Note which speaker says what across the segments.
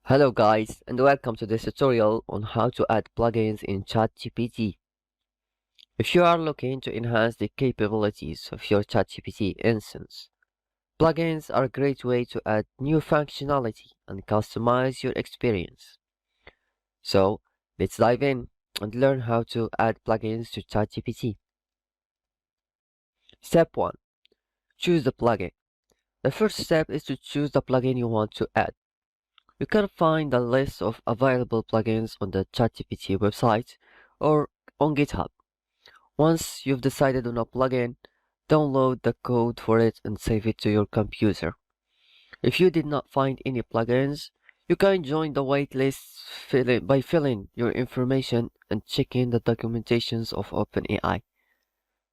Speaker 1: Hello guys, and welcome to this tutorial on how to add plugins in Chatgpt. If you are looking to enhance the capabilities of your Chatgpt instance, plugins are a great way to add new functionality and customize your experience. So, let's dive in and learn how to add plugins to Chatgpt. Step 1. Choose the plugin. The first step is to choose the plugin you want to add. You can find a list of available plugins on the ChatGPT website or on GitHub. Once you've decided on a plugin, download the code for it and save it to your computer. If you did not find any plugins, you can join the waitlist by filling your information and checking the documentations of OpenAI.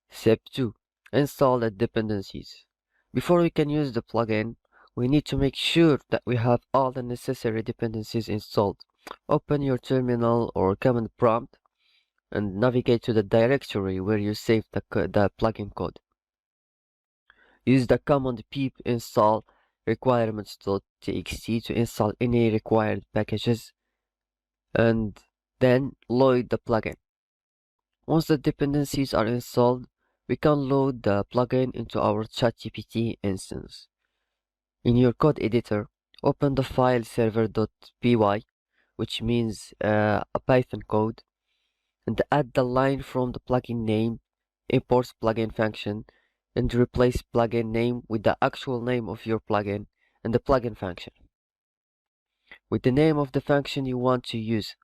Speaker 1: Step 2. Install the dependencies. Before we can use the plugin, we need to make sure that we have all the necessary dependencies installed. Open your terminal or command prompt and navigate to the directory where you saved the plugin code. Use the command pip install requirements.txt to install any required packages and then load the plugin. Once the dependencies are installed, we can load the plugin into our ChatGPT instance. In your code editor, open the file server.py, which means a Python code, and add the line from the plugin name, import plugin function, and replace plugin name with the actual name of your plugin and the plugin function with the name of the function you want to use.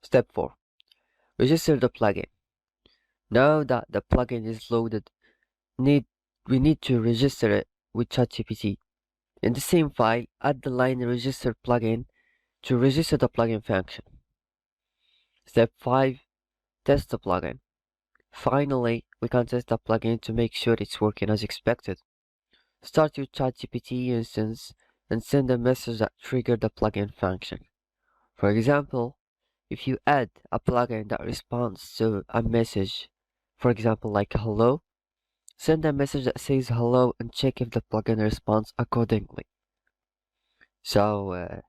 Speaker 1: Step 4. Register the plugin. Now that the plugin is loaded, we need to register it with ChatGPT. In the same file, add the line register plugin to register the plugin function. Step 5. Test the plugin. Finally, we can test the plugin to make sure it's working as expected. Start your ChatGPT instance and send a message that triggers the plugin function. For example, if you add a plugin that responds to a message, for example like hello, send a message that says hello and check if the plugin responds accordingly. So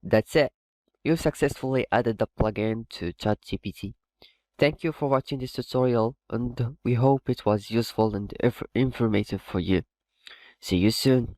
Speaker 1: that's it. You've successfully added the plugin to ChatGPT. Thank you for watching this tutorial and we hope it was useful and informative for you. See you soon.